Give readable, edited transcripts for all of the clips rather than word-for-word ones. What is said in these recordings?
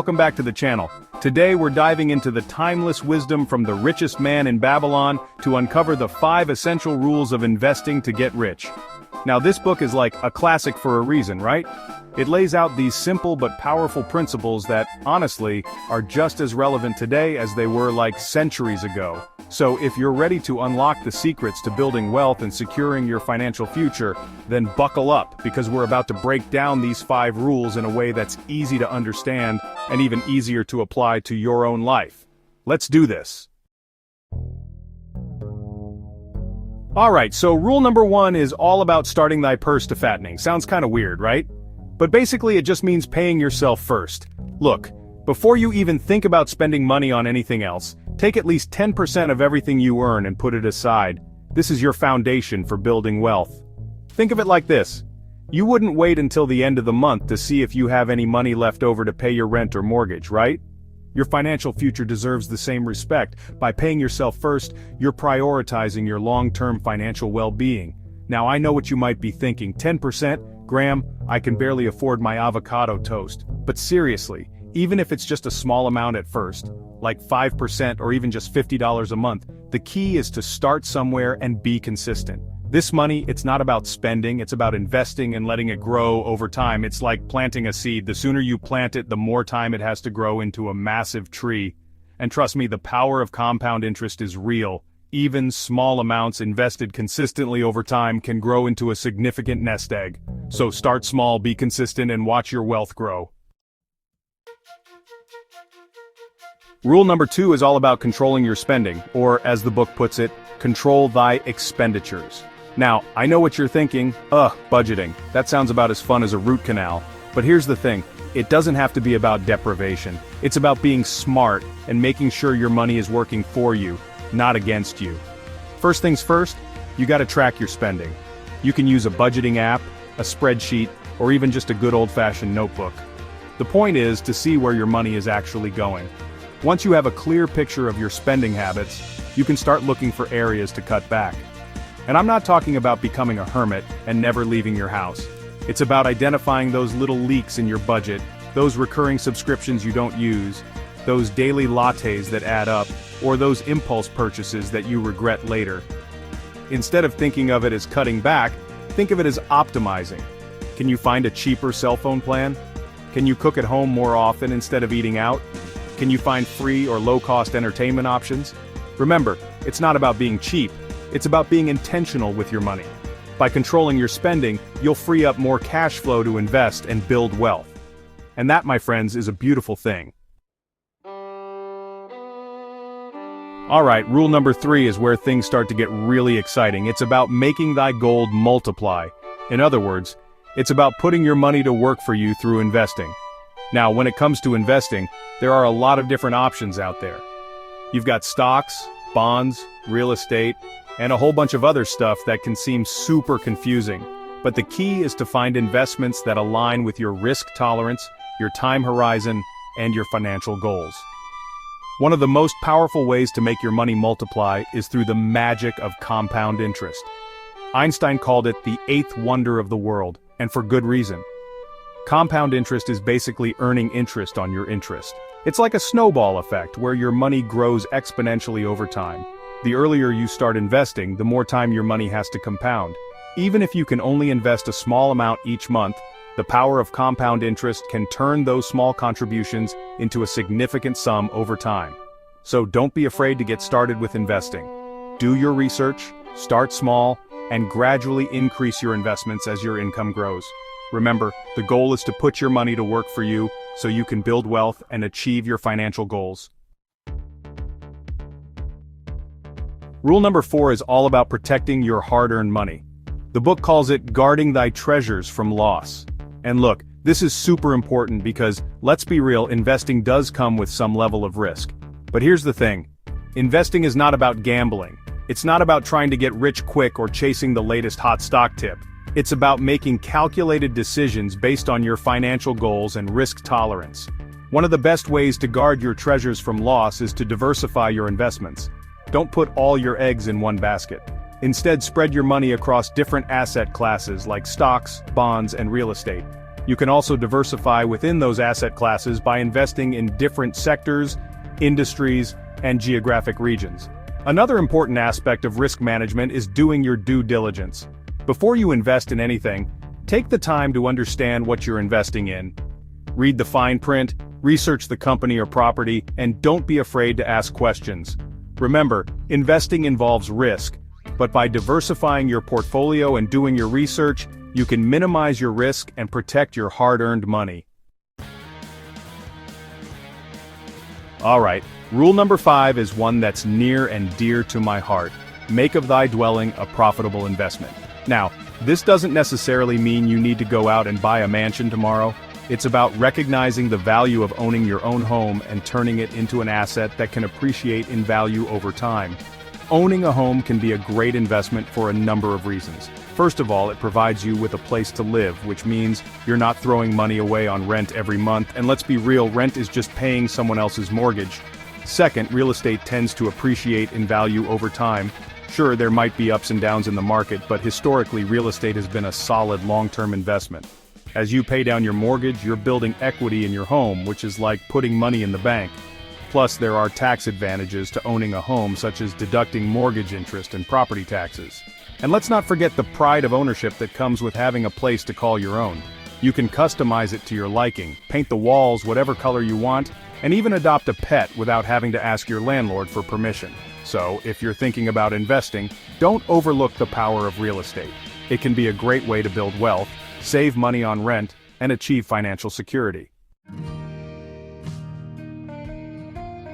welcome back to the channel. Today we're diving into the timeless wisdom from the richest man in Babylon to uncover the 5 essential rules of investing to get rich. Now this book is like a classic for a reason, right? It lays out these simple but powerful principles that, honestly, are just as relevant today as they were like centuries ago. So if you're ready to unlock the secrets to building wealth and securing your financial future, then buckle up, because we're about to break down these 5 rules in a way that's easy to understand and even easier to apply to your own life. Let's do this. Alright, so rule number 1 is all about starting thy purse to fattening. Sounds kinda weird, right? But basically it just means paying yourself first. Look, before you even think about spending money on anything else, take at least 10% of everything you earn and put it aside. This is your foundation for building wealth. Think of it like this. You wouldn't wait until the end of the month to see if you have any money left over to pay your rent or mortgage, right? Your financial future deserves the same respect. By paying yourself first, you're prioritizing your long-term financial well-being. Now I know what you might be thinking, 10%? Graham, I can barely afford my avocado toast. But seriously, even if it's just a small amount at first, like 5% or even just $50 a month, the key is to start somewhere and be consistent. This money, it's not about spending, it's about investing and letting it grow over time. It's like planting a seed. The sooner you plant it, the more time it has to grow into a massive tree. And trust me, the power of compound interest is real. Even small amounts invested consistently over time can grow into a significant nest egg. So start small, be consistent, and watch your wealth grow. Rule number 2 is all about controlling your spending, or as the book puts it, control thy expenditures. Now, I know what you're thinking, budgeting. That sounds about as fun as a root canal. But here's the thing, it doesn't have to be about deprivation. It's about being smart and making sure your money is working for you, not against you. First things first, you gotta track your spending. You can use a budgeting app, a spreadsheet, or even just a good old-fashioned notebook. The point is to see where your money is actually going. Once you have a clear picture of your spending habits, you can start looking for areas to cut back. And I'm not talking about becoming a hermit and never leaving your house. It's about identifying those little leaks in your budget, those recurring subscriptions you don't use, those daily lattes that add up, or those impulse purchases that you regret later. Instead of thinking of it as cutting back, think of it as optimizing. Can you find a cheaper cell phone plan? Can you cook at home more often instead of eating out? Can you find free or low-cost entertainment options? Remember, it's not about being cheap, it's about being intentional with your money. By controlling your spending, you'll free up more cash flow to invest and build wealth. And that, my friends, is a beautiful thing. Alright, rule number 3 is where things start to get really exciting. It's about making thy gold multiply. In other words, it's about putting your money to work for you through investing. Now, when it comes to investing, there are a lot of different options out there. You've got stocks, bonds, real estate, and a whole bunch of other stuff that can seem super confusing. But the key is to find investments that align with your risk tolerance, your time horizon, and your financial goals. One of the most powerful ways to make your money multiply is through the magic of compound interest. Einstein called it the 8th wonder of the world, and for good reason. Compound interest is basically earning interest on your interest. It's like a snowball effect where your money grows exponentially over time. The earlier you start investing, the more time your money has to compound. Even if you can only invest a small amount each month, the power of compound interest can turn those small contributions into a significant sum over time. So don't be afraid to get started with investing. Do your research, start small, and gradually increase your investments as your income grows. Remember, the goal is to put your money to work for you so you can build wealth and achieve your financial goals. Rule number 4 is all about protecting your hard-earned money. The book calls it guarding thy treasures from loss. And look, this is super important because, let's be real, investing does come with some level of risk. But here's the thing. Investing is not about gambling. It's not about trying to get rich quick or chasing the latest hot stock tip. It's about making calculated decisions based on your financial goals and risk tolerance. One of the best ways to guard your treasures from loss is to diversify your investments. Don't put all your eggs in one basket. Instead, spread your money across different asset classes like stocks, bonds, and real estate. You can also diversify within those asset classes by investing in different sectors, industries, and geographic regions. Another important aspect of risk management is doing your due diligence. Before you invest in anything, take the time to understand what you're investing in. Read the fine print, research the company or property, and don't be afraid to ask questions. Remember, investing involves risk, but by diversifying your portfolio and doing your research, you can minimize your risk and protect your hard-earned money. Alright, rule number 5 is one that's near and dear to my heart. Make of thy dwelling a profitable investment. Now, this doesn't necessarily mean you need to go out and buy a mansion tomorrow. It's about recognizing the value of owning your own home and turning it into an asset that can appreciate in value over time. Owning a home can be a great investment for a number of reasons. First of all, it provides you with a place to live, which means you're not throwing money away on rent every month, and let's be real, rent is just paying someone else's mortgage. Second, real estate tends to appreciate in value over time. Sure, there might be ups and downs in the market, but historically real estate has been a solid long-term investment. As you pay down your mortgage, you're building equity in your home, which is like putting money in the bank. Plus, there are tax advantages to owning a home, such as deducting mortgage interest and property taxes. And let's not forget the pride of ownership that comes with having a place to call your own. You can customize it to your liking, paint the walls whatever color you want, and even adopt a pet without having to ask your landlord for permission. So, if you're thinking about investing, don't overlook the power of real estate. It can be a great way to build wealth, save money on rent, and achieve financial security.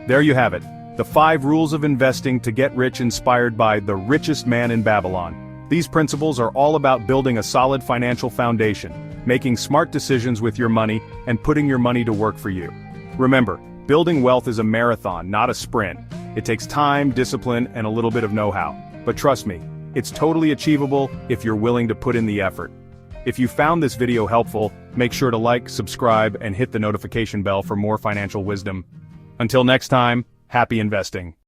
There you have it, the 5 rules of investing to get rich inspired by the richest man in Babylon. These principles are all about building a solid financial foundation, making smart decisions with your money, and putting your money to work for you. Remember, building wealth is a marathon, not a sprint. It takes time, discipline, and a little bit of know-how. But trust me, it's totally achievable if you're willing to put in the effort. If you found this video helpful, make sure to like, subscribe, and hit the notification bell for more financial wisdom. Until next time, happy investing.